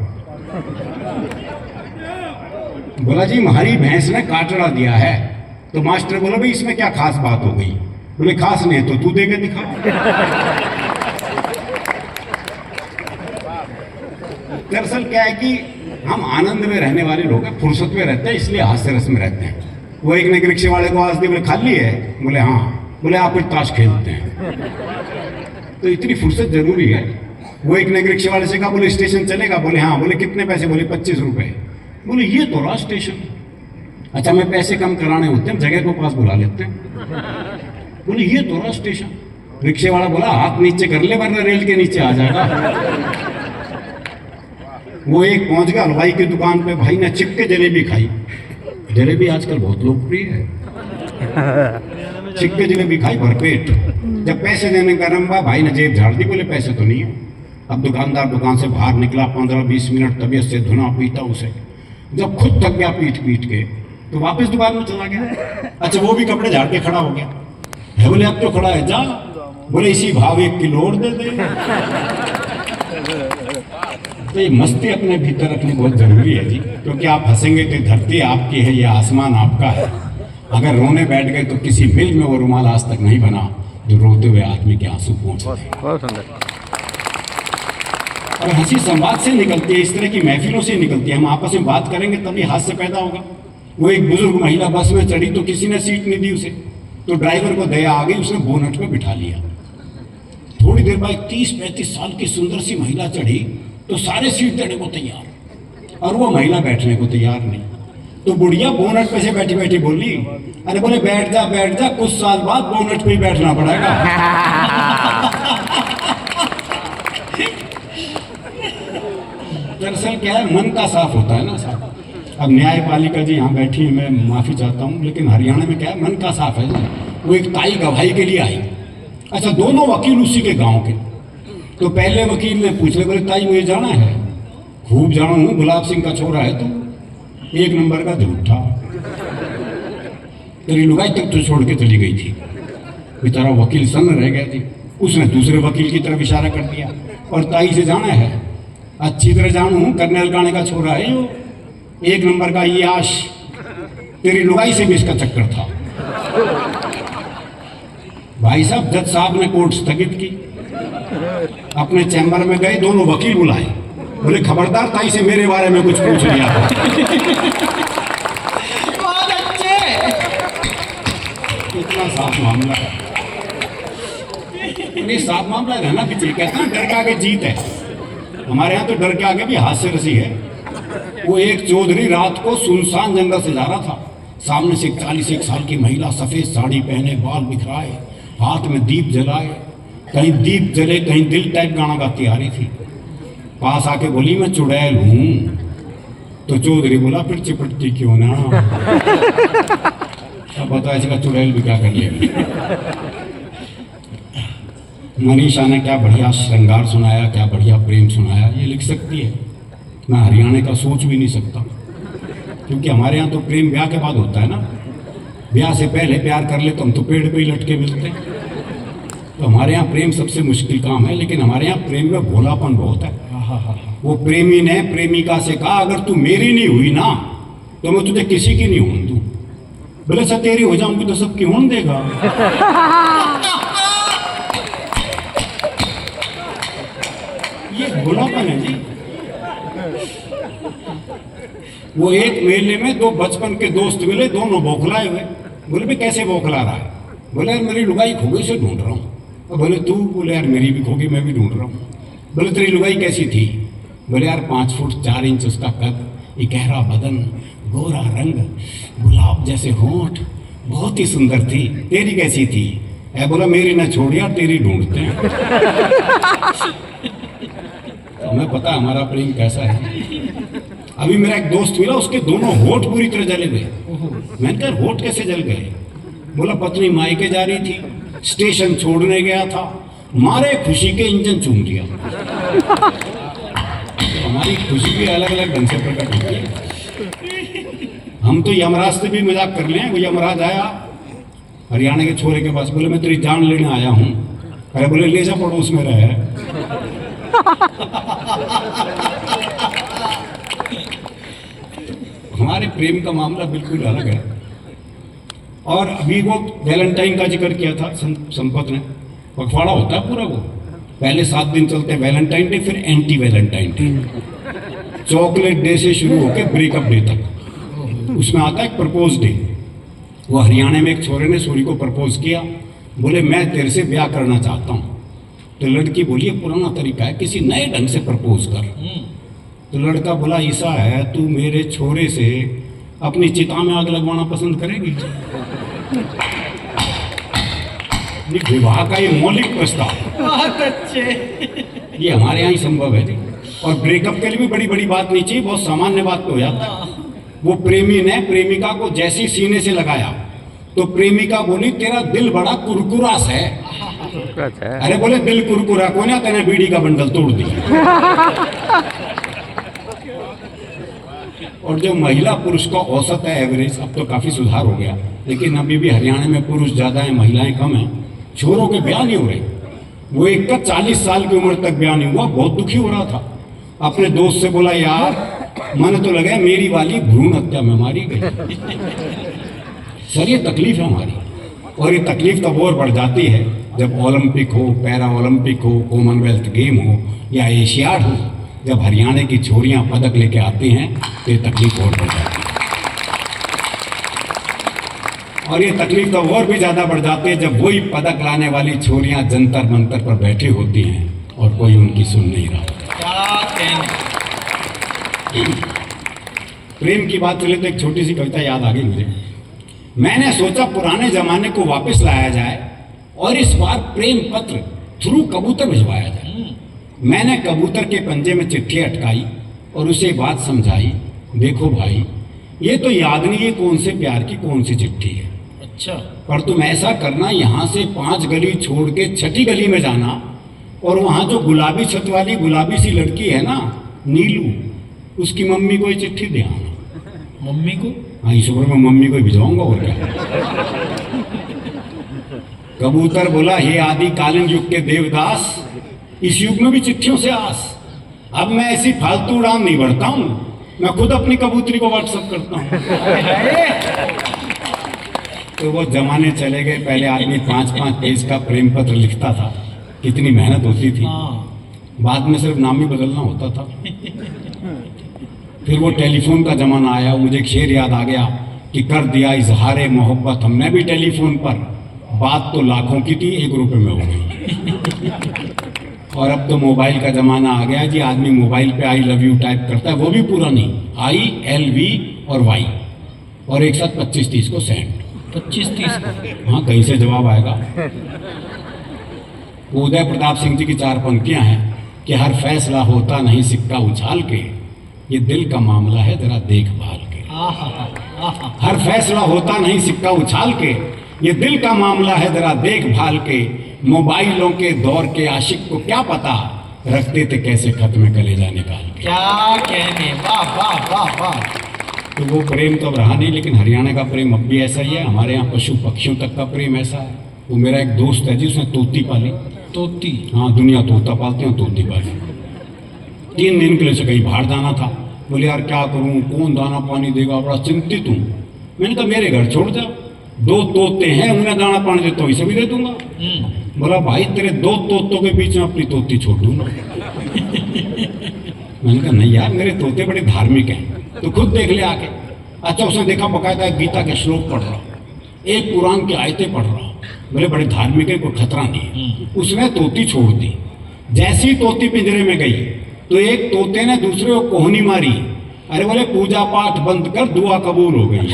बोला जी हमारी भैंस ने काटड़ा दिया है। तो मास्टर बोला भाई इसमें क्या खास बात हो गई? बोले खास नहीं तो तू दे के दिखा। दरअसल क्या है कि हम आनंद में रहने वाले लोग हैं, फुर्सत में रहते हैं, इसलिए हास्य रस में रहते हैं। वो एक ने रिक्शे वाले को आज दी, बोले खाली है? बोले हाँ। बोले आप कुछ ताश खेलते हैं? तो इतनी फुर्सत जरूरी है। वो एक ने रिक्शे वाले से कहा, बोले स्टेशन चलेगा? बोले हाँ। बोले कितने पैसे? बोले 25 रुपए। बोले ये तो रहा स्टेशन। अच्छा मैं पैसे कम कराने होते हैं, जगह को पास बुला लेते हैं। बोले ये तो रहा स्टेशन। रिक्शे वाला बोला हाथ नीचे कर ले वरना रेल के नीचे आ जाएगा। वो एक पहुंच गया हलवाई की दुकान पे, भाई ने चिपके जलेबी खाई। जलेबी आजकल बहुत लोकप्रिय है। चिपके जलेबी खाई भरपेट। जब पैसे देने का रंबा, भाई ने जेब झाड़ दी, बोले पैसे तो नहीं है। अब दुकानदार दुकान से बाहर निकला, 15-20 मिनट तबीयत से धुना पीता उसे। जब खुद थक गया पीट पीट के तो वापस दुकान में चला गया। अच्छा वो भी कपड़े झाड़ के खड़ा हो गया है। बोले अब तो खड़ा है जा। बोले इसी भाव 1 किलो और दे दे। तो ये मस्ती अपने भीतर रखनी बहुत जरूरी है जी, क्योंकि आप हंसेंगे तो धरती आपकी है, ये आसमान आपका है। अगर रोने बैठ गए तो किसी मिल में वो रुमाल आज तक नहीं बना जो रोते हुए आदमी के आंसू पहुंचे। बहुत सुंदर। और हंसी संवाद से निकलती है, इस तरह की महफिलों से निकलती है। हम आपस में बात करेंगे तभी हास्य पैदा होगा। वो एक बुजुर्ग महिला बस में चढ़ी तो किसी ने सीट नहीं दी उसे, तो ड्राइवर को दया आ गई, उसने बोनट में बिठा लिया। थोड़ी देर बाद 30-35 साल की सुंदर सी महिला चढ़ी तो सारे सीट देने को तैयार और वो महिला बैठने को तैयार नहीं। तो बुढ़िया बोनट पे से बैठी बैठी बोली, अरे बोले बैठ जा, कुछ साल बाद बोनट पे ही बैठना पड़ेगा। दरअसल क्या है, मन का साफ होता है ना साहब। अब न्यायपालिका जी यहाँ बैठी है, मैं माफी चाहता हूँ, लेकिन हरियाणा में क्या है, मन का साफ है। वो एक ताई गवाही के लिए आई। अच्छा दोनों वकील उसी के गांव के। तो पहले वकील ने पूछ ले, बोले ताई मुझे जाना है? खूब जाना हूँ, गुलाब सिंह का छोरा है तू। 1 नंबर का झूठा। तेरी लुगाई तक तो छोड़ के चली गई थी। बेचारा वकील सन्न रह गया थी। उसने दूसरे वकील की तरफ इशारा कर दिया, और ताई से जाना है? अच्छी तरह जानू हूँ, कर्नल गाने का छोरा है यो। 1 नंबर का ये आश। तेरी लुगाई से भी इसका चक्कर था। भाई साहब जज साहब ने कोर्ट स्थगित की, अपने चैम्बर में गए, दोनों वकील बुलाए। बोले खबरदार ताई से मेरे बारे में कुछ पूछ लिया। बहुत अच्छे। इतना साफ मामला है। नहीं साफ मामला रहना भी चाहिए। कहते हैं डर के आगे जीत है। हमारे यहाँ तो डर के आगे भी हास्य रसी है। वो एक चौधरी रात को सुनसान जंगल से जा रहा था। सामने से 41 साल की महिला, सफेद साड़ी पहने, बाल बिखराए, हाथ में दीप जलाए, कहीं दीप जले कहीं दिल टाइप गाना गाती आ रही थी। पास आके बोली मैं चुड़ैल हूं। तो चौधरी बोला फिर चिपटती क्यों ना। अब बताया इसका चुड़ैल भी क्या कर लिया। मनीषा ने क्या बढ़िया श्रृंगार सुनाया, क्या बढ़िया प्रेम सुनाया। ये लिख सकती है, मैं हरियाणा का सोच भी नहीं सकता। क्योंकि हमारे यहाँ तो प्रेम ब्याह के बाद होता है ना। ब्याह से पहले प्यार कर ले तो हम तो पेड़ पे ही लटके मिलते हैं। तो हमारे यहाँ प्रेम सबसे मुश्किल काम है, लेकिन हमारे यहाँ प्रेम में भोलापन बहुत है। वो प्रेमी ने प्रेमिका से कहा अगर तू मेरी नहीं हुई ना तो मैं तुझे किसी की नहीं होने दूं। बोले अच्छा तेरी हो जाऊंगी तो सबकी होने देगा। बुलापन है जी। वो एक मेले में दो बचपन के दोस्त मिले, दोनों बौखलाए हुए। बोले भाई कैसे बौखला रहा है? बोले यार मेरी लुगाई खो गई, से ढूंढ रहा हूँ। और बोले तू? बोले यार मेरी भी खो गई, मैं भी ढूंढ रहा हूँ। बोले तेरी लुगाई कैसी थी? बोले यार 5 फुट 4 इंच उसका कद, गहरा बदन, गोरा रंग, गुलाब जैसे होंठ, बहुत ही सुंदर थी। तेरी कैसी थी? बोला मेरी ना छोड़ यार, तेरी ढूंढते हैं। हमें पता हमारा प्रेम कैसा है। अभी मेरा एक दोस्त मिला, उसके दोनों होठ पूरी तरह जले गए। मैंने कहा होठ कैसे जल गए? बोला पत्नी मायके जा रही थी, स्टेशन छोड़ने गया था, मारे खुशी के इंजन चूम लिया। तो हमारी खुशी भी अलग अलग ढंग से प्रकट होती है। हम तो यमराज से भी मजाक कर लें। वो यमराज आया हरियाणा के छोरे के पास, बोले मैं तेरी जान लेने आया हूँ। अरे बोले ले जा पड़ोस में रहे। हमारे प्रेम का मामला बिल्कुल अलग है। और अभी वो वैलेंटाइन का जिक्र किया था संपत ने। पखवाड़ा होता है पूरा, वो पहले 7 दिन चलते हैं वैलेंटाइन डे, फिर anti Valentine day, chocolate day से शुरू होकर ब्रेकअप डे तक। उसमें आता है प्रपोज डे। वो हरियाणा में एक छोरे ने सूरी को प्रपोज किया, बोले मैं तेरे से ब्याह करना चाहता हूँ। तो लड़की बोली पुराना तरीका है, किसी नए ढंग से प्रपोज कर। तो लड़का बोला ऐसा है, तू मेरे छोरे से अपनी चिता में आग लगवाना पसंद करेगी? विवाह का ये मौलिक प्रस्ताव, बहुत अच्छे। ये हमारे यहाँ ही संभव है। और ब्रेकअप के लिए भी बड़ी बड़ी बात नहीं चाहिए, बहुत सामान्य बात तो हो जाता है। वो प्रेमी ने प्रेमिका को जैसे ही सीने से लगाया तो प्रेमिका बोली तेरा दिल बड़ा कुरकुरा है। अरे बोले दिल कुरकुरा को ना, तेने बीड़ी का बंडल तोड़ दिया। और जो महिला पुरुष का औसत है एवरेज, अब तो काफी सुधार हो गया, लेकिन अभी भी हरियाणा में पुरुष ज्यादा है महिलाएं कम है। छोरों के ब्याह नहीं हो रहे। वो एक का 40 साल की उम्र तक ब्याह नहीं हुआ, बहुत दुखी हो रहा था। अपने दोस्त से बोला यार मन तो लगा मेरी वाली भ्रूण हत्या में मारी गई। सर ये तकलीफ है हमारी। और ये तकलीफ तब और बढ़ जाती है जब ओलंपिक हो, पैरा ओलंपिक हो, कॉमनवेल्थ गेम हो या एशियाड हो, जब हरियाणा की छोरियां पदक लेके आती हैं तो ये तकलीफ और बढ़ जाती है। और ये तकलीफ तो और भी ज्यादा बढ़ जाती है जब वही पदक लाने वाली छोरियां जंतर मंतर पर बैठी होती हैं और कोई उनकी सुन नहीं रहा। प्रेम की बात चले तो एक छोटी सी कविता याद आ गई मुझे। मैंने सोचा पुराने जमाने को वापस लाया जाए और इस बार प्रेम पत्र थ्रू कबूतर भिजवाया जाए। मैंने कबूतर के पंजे में चिट्ठी अटकाई और उसे बात समझाई, देखो भाई ये तो याद नहीं है कौन से प्यार की कौन सी चिट्ठी है। अच्छा, पर तुम ऐसा करना, यहाँ से 5 गली छोड़ के 6ठी गली में जाना और वहाँ जो गुलाबी छत वाली गुलाबी सी लड़की है ना नीलू, उसकी मम्मी को ये चिट्ठी दे आना। मम्मी को? हाँ इस उम्र में मम्मी को भिजवाऊंगा और क्या। कबूतर बोला हे आदि कालीन युग के देवदास, इस युग में भी चिट्ठियों से आस। अब मैं ऐसी फालतू उड़ान नहीं बढ़ता हूँ, मैं खुद अपनी कबूतरी को व्हाट्सएप करता हूँ। तो वो जमाने चले गए, पहले आदमी 5-5 पेज का प्रेम पत्र लिखता था, कितनी मेहनत होती थी। बाद में सिर्फ नाम ही बदलना होता था। फिर वो टेलीफोन का जमाना आया। मुझे एक शेर याद आ गया कि कर दिया इजहारे मोहब्बत हमने भी टेलीफोन पर, बात तो लाखों की थी 1 रुपए में हो गई। और अब तो मोबाइल का जमाना आ गया जी, आदमी मोबाइल पे आई लव यू टाइप करता है, वो भी पूरा नहीं, ILV और Y, और एक साथ 25-30 को सेंड। 25-30? हाँ कहीं से जवाब आएगा। उदय प्रताप सिंह जी की 4 पंक्तियां हैं कि हर फैसला होता नहीं सिक्का उछाल के, ये दिल का मामला है जरा देखभाल के। हर फैसला होता नहीं सिक्का उछाल के, ये दिल का मामला है जरा देखभाल के। मोबाइलों के दौर के आशिक को क्या पता, रखते थे कैसे खत में कलेजा निकाल के। क्या कहने, वाह वाह वाह वाह। तो वो प्रेम तो अब रहा नहीं, लेकिन हरियाणा का प्रेम अब भी ऐसा ही है। हमारे यहाँ पशु पक्षियों तक का प्रेम ऐसा है। वो मेरा एक दोस्त है जी, उसने तोती पाली। तोती? हाँ दुनिया तोता पालते हैं, तोती पाली। 3 दिन के लिए से कहीं बाहर जाना था। बोले यार क्या करूँ, कौन दाना पानी देगा, बड़ा चिंतित हूँ। मैंने कहा मेरे घर छोड़ जा, 2 तोते हैं, उन्हें दाना पानी देता हूँ, इसे भी दे दूंगा। बोला भाई तेरे 2 तोतों के बीच में अपनी तोती छोड़ दूंगा। मैंने कहा नहीं यार, मेरे तोते बड़े धार्मिक हैं, तो खुद देख ले आके। अच्छा, उसने देखा बकायदा एक गीता के श्लोक पढ़ रहा, एक कुरान की आयतें पढ़ रहा, बोले बड़े धार्मिक है, कोई खतरा नहीं है। उसने तोती छोड़ दी। जैसी तोती पिंजरे में गई तो एक तोते ने दूसरे को कोहनी मारी। अरे बोले पूजा पाठ बंद कर, दुआ कबूल हो गई।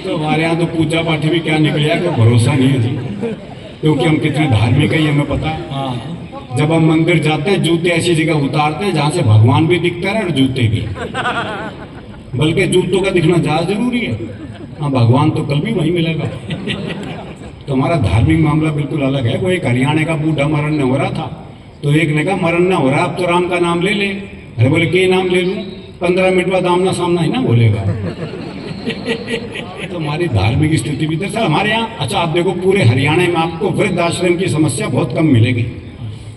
तो हमारे यहाँ तो पूजा पाठ भी क्या निकलेगा, कोई भरोसा नहीं है जी, क्योंकि हम कितने धार्मिक है ये हमें पता है। जब हम मंदिर जाते हैं जूते ऐसी जगह उतारते हैं जहाँ से भगवान भी दिखता है और जूते भी, बल्कि जूतों का दिखना ज़्यादा जरूरी है। हाँ, भगवान तो कल भी वहीं मिलेगा। तो हमारा धार्मिक मामला बिल्कुल अलग है। वो एक हरियाणा का बूढ़ा मरण हो रहा था, तो एक ने कहा मरण ना हो रहा, अब तो राम का नाम ले ले। अरे बोले के नाम ले लूँ, 15 मिनट बाद आमना सामना ही ना बोलेगा। तो हमारी धार्मिक स्थिति भी दरअसल हमारे यहाँ, अच्छा आप देखो पूरे हरियाणा में आपको वृद्ध आश्रम की समस्या बहुत कम मिलेगी।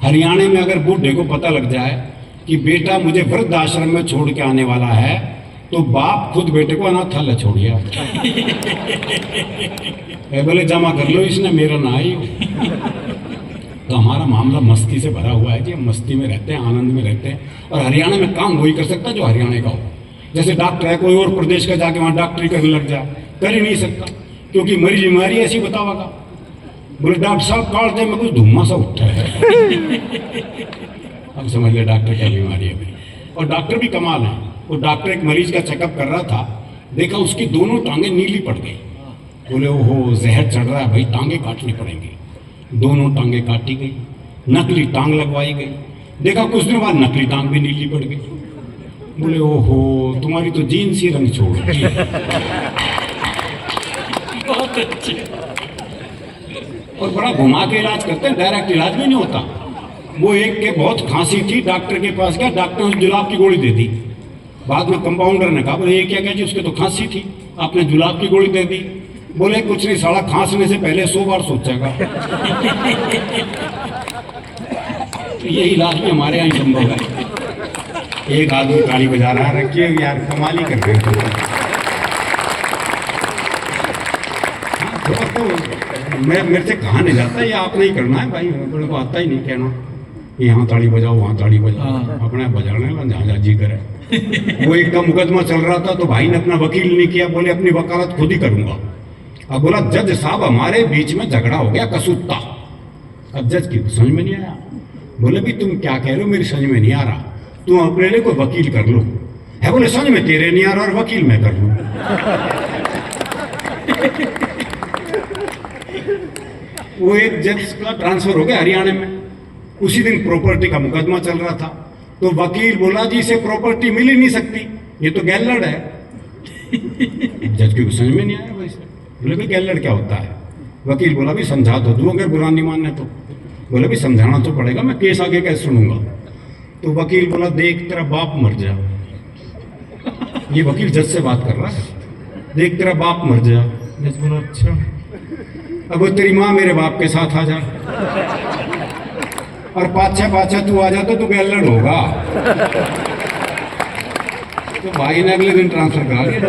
हरियाणा में अगर बूढ़े को पता लग जाए कि बेटा मुझे वृद्ध आश्रम में छोड़ के आने वाला है, तो बाप खुद बेटे को अनाथालय छोड़ गया। बोले जमा कर लो, इसने मेरा ना आई। तो हमारा मामला मस्ती से भरा हुआ है कि हम मस्ती में रहते हैं, आनंद में रहते हैं। और हरियाणा में काम वही कर सकता है जो हरियाणा का हो। जैसे डॉक्टर है, कोई और प्रदेश का जाके वहाँ डॉक्टरी करने लग जाए, कर ही नहीं सकता, क्योंकि मरीज बीमारी ऐसी बतावागा। बोले डॉक्टर साहब काट दे, मैं कुछ धुम्मा सा उठा है। अब समझ ले डॉक्टर क्या बीमारी है भाई। और डॉक्टर भी कमाल है। वो डॉक्टर एक मरीज का चेकअप कर रहा था, देखा उसकी दोनों टांगें नीली पड़ गई। बोले ओहो जहर चढ़ रहा है भाई, टांगें काटनी पड़ेंगी। दोनों टांगें काटी गई, नकली टांग लगवाई गई। देखा कुछ दिन बाद नकली टांग भी नीली पड़ गई। बोले ओहो तुम्हारी तो जीन्स ही रंग छोड़ गई। बहुत अच्छे। और बड़ा घुमा के इलाज करते हैं, डायरेक्ट इलाज भी नहीं होता। वो एक के बहुत खांसी थी, डॉक्टर के पास गया, डॉक्टर ने जुलाब की गोली दे दी। बाद में कंपाउंडर ने कहा बोले ये क्या जी, उसके तो खांसी थी, आपने जुलाब की गोली दे दी। बोले कुछ नहीं, साला खांसने से पहले 100 बार सोचेगा। तो ये इलाज भी हमारे यहाँ संभव है। एक आदमी ताली बजा रहा है, रखिए यार कमाल ही कर रहे हैं। मैं मेरे से कहा नहीं जाता, ये आपने ही करना है भाई, मेरे को आता ही नहीं कहना यहाँ ताली बजाओ वहाँ ताली बजाओ, अपने बजाने ला जहाँ जी करे। वो एक का मुकदमा चल रहा था, तो भाई ने अपना वकील नहीं किया, बोले अपनी वकालत खुद ही करूंगा। अब बोला जज साहब हमारे बीच में झगड़ा हो गया कसूता। अब जज की समझ में नहीं आया। बोले भी तुम क्या कह रहे हो, मेरी समझ में नहीं आ रहा, तुम अपने लिए कोई वकील कर लो। है बोले समझ में तेरे नहीं आ रहा और वकील मैं कर लूँ। वो एक जज का ट्रांसफर हो गया हरियाणा में, उसी दिन प्रॉपर्टी का मुकदमा चल रहा था। तो वकील बोला जी इसे प्रॉपर्टी मिल ही नहीं सकती, ये तो गैलर्ड है। जज की समझ में नहीं आया वैसे। बोले भी गैलर्ड क्या होता है। वकील बोला भी समझा तो दूँ अगर बुरा नहीं मानने तो। बोले भी समझाना तो पड़ेगा, मैं केस आगे कैसे सुनूंगा। तो वकील बोला देख तेरा बाप मर जा। ये वकील जज से बात कर रहा है, देख तेरा बाप मर जा। जज बोला अच्छा, अब वो तेरी माँ मेरे बाप के साथ आ जा, और पाछा तू आ जा तो तू गैलर्ड होगा। तो भाई ने अगले दिन ट्रांसफर करा दिया।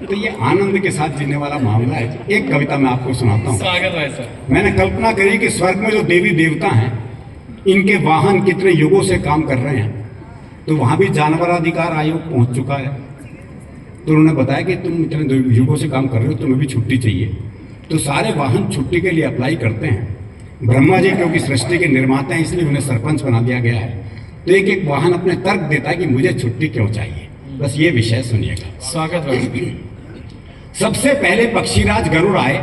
तो ये आनंद के साथ जीने वाला मामला है। एक कविता मैं आपको सुनाता हूँ। स्वागत है सर। मैंने कल्पना करी कि स्वर्ग में जो देवी देवता हैं, इनके वाहन कितने युगों से काम कर रहे हैं। तो वहाँ भी जानवर अधिकार आयोग पहुँच चुका है। तो उन्होंने बताया कि तुम इतने युगों से काम कर रहे हो, तुम्हें भी छुट्टी चाहिए। तो सारे वाहन छुट्टी के लिए अप्लाई करते हैं। ब्रह्मा जी क्योंकि सृष्टि के निर्माता हैं, इसलिए उन्हें सरपंच बना दिया गया है। तो एक एक वाहन अपने तर्क देता है कि मुझे छुट्टी क्यों चाहिए। बस ये विषय सुनिएगा। स्वागत है। सबसे पहले पक्षीराज गरुड़ आए,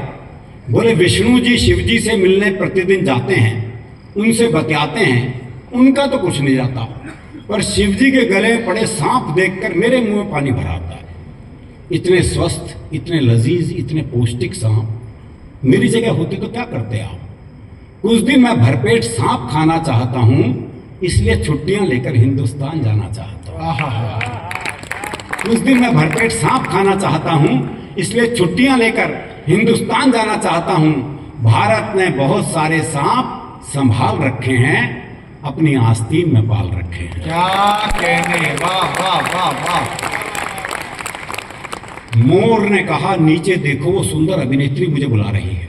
बोले विष्णु जी शिव जी से मिलने प्रतिदिन जाते हैं, उनसे बतियाते हैं, उनका तो कुछ नहीं जाता, पर शिव जी के गले में पड़े सांप देखकर मेरे मुंह में पानी भरा आता है। इतने स्वस्थ, इतने लजीज, इतने पौष्टिक सांप मेरी जगह होते तो क्या करते आप। कुछ दिन मैं भरपेट सांप खाना चाहता हूं, इसलिए छुट्टियां लेकर हिंदुस्तान जाना चाहता हूं। कुछ दिन मैं भरपेट सांप खाना चाहता हूं, इसलिए छुट्टियां लेकर हिंदुस्तान जाना चाहता हूं। भारत ने बहुत सारे सांप संभाल रखे हैं, अपनी आस्तीन में पाल रखे हैं। क्या कहने, वाह वाह वाह वाह। मोर ने कहा नीचे देखो वो सुंदर अभिनेत्री मुझे बुला रही है।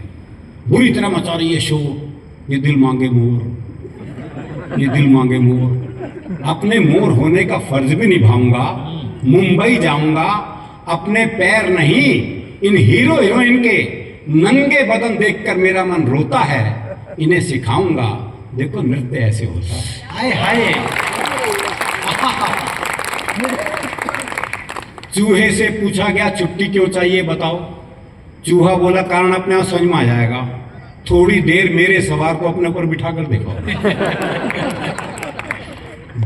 बुरी तरह मचा रही है शोर, ये दिल मांगे मोर, ये दिल मांगे मोर। अपने मोर होने का फर्ज भी निभाऊंगा, मुंबई जाऊंगा, अपने पैर नहीं इन हीरो हीरोइन के नंगे बदन देखकर मेरा मन रोता है, इन्हें सिखाऊंगा देखो नृत्य ऐसे होता है। हाय हाय। चूहे से पूछा गया छुट्टी क्यों चाहिए बताओ। चूहा बोला कारण अपने आप समझ में आ जाएगा, थोड़ी देर मेरे सवार को अपने ऊपर बिठा कर देखो।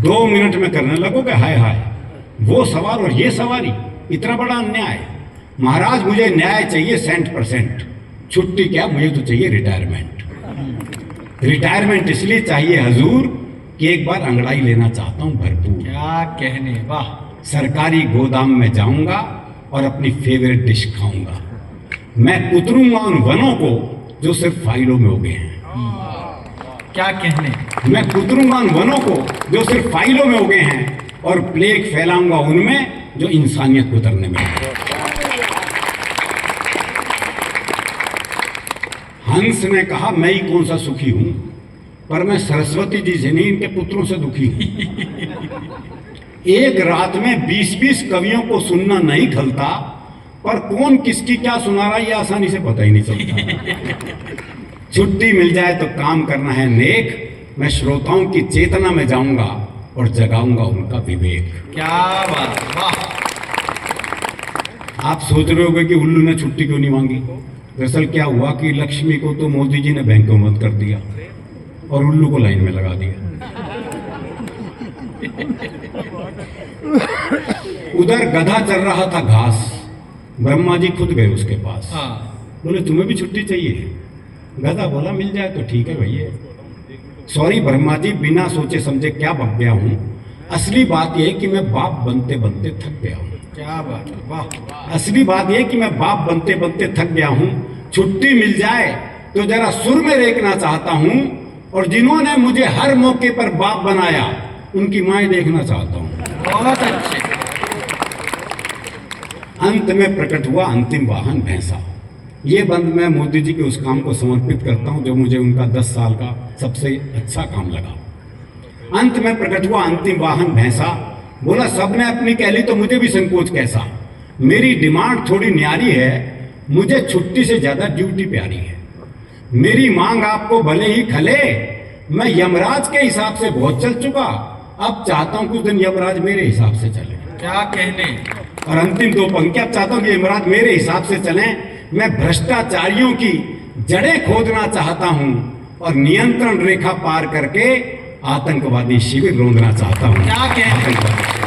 2 मिनट में करने लगोगे हाय हाय। वो सवार और ये सवारी, इतना बड़ा अन्याय। महाराज मुझे न्याय चाहिए 100%, छुट्टी क्या मुझे तो चाहिए रिटायरमेंट। रिटायरमेंट इसलिए चाहिए हजूर कि एक बार अंगड़ाई लेना चाहता हूं भरपूर। क्या कहने, वाह। सरकारी गोदाम में जाऊंगा और अपनी फेवरेट डिश खाऊंगा। मैं उतरूंगा उन वनों को जो सिर्फ फाइलों में उगे हैं। क्या कहने। मैं उतरूंगा उन वनों को जो सिर्फ फाइलों में उगे हैं और प्लेग फैलाऊंगा उनमें जो इंसानियत को उतरने में है। हंस ने कहा मैं ही कौन सा सुखी हूं, पर मैं सरस्वती जी से नहीं इनके पुत्रों से दुखी हूं। एक रात में 20-20 कवियों को सुनना नहीं खलता, पर कौन किसकी क्या सुना रहा है ये आसानी से पता ही नहीं चलता। छुट्टी मिल जाए तो काम करना है नेक, मैं श्रोताओं की चेतना में जाऊंगा और जगाऊंगा उनका विवेक। क्या बात, वाह। आप सोच रहे होंगे कि उल्लू ने छुट्टी क्यों नहीं मांगी। दरअसल क्या हुआ कि लक्ष्मी को तो मोदी जी ने बैंक में बंद कर दिया और उल्लू को लाइन में लगा दिया। उधर गधा चल रहा था घास, ब्रह्मा जी खुद गए उसके पास। बोले तुम्हें भी छुट्टी चाहिए। गधा बोला मिल जाए तो ठीक है भैया। सॉरी ब्रह्मा जी, बिना सोचे समझे क्या बक गया हूं। असली बात यह कि मैं बाप बनते बनते थक गया हूं। क्या बात है, वाह। असली बात यह कि मैं बाप बनते बनते थक गया हूं। छुट्टी मिल जाए तो जरा सुर में रेखना चाहता हूं, और जिन्होंने मुझे हर मौके पर बाप बनाया उनकी माएँ देखना चाहता हूं। बहुत अच्छे। अंत में प्रकट हुआ अंतिम वाहन भैंसा। ये बंद मैं मोदी जी के उस काम को समर्पित करता हूं जो मुझे उनका 10 साल का सबसे अच्छा काम लगा। अंत में प्रकट हुआ अंतिम वाहन भैंसा। बोला सबने अपनी कह ली तो मुझे भी संकोच कैसा। मेरी डिमांड थोड़ी न्यारी है, मुझे छुट्टी से ज्यादा ड्यूटी प्यारी है। मेरी मांग आपको भले ही खले, मैं यमराज के हिसाब से बहुत चल चुका, अब चाहता हूं कुछ दिन यमराज मेरे हिसाब से चले। क्या कहने। और अंतिम 2 पंक्तियां चाहता हूं कि यमराज मेरे हिसाब से चलें। मैं भ्रष्टाचारियों की जड़ें खोदना चाहता हूं और नियंत्रण रेखा पार करके आतंकवादी शिविर रोंदना चाहता हूं। क्या कहने।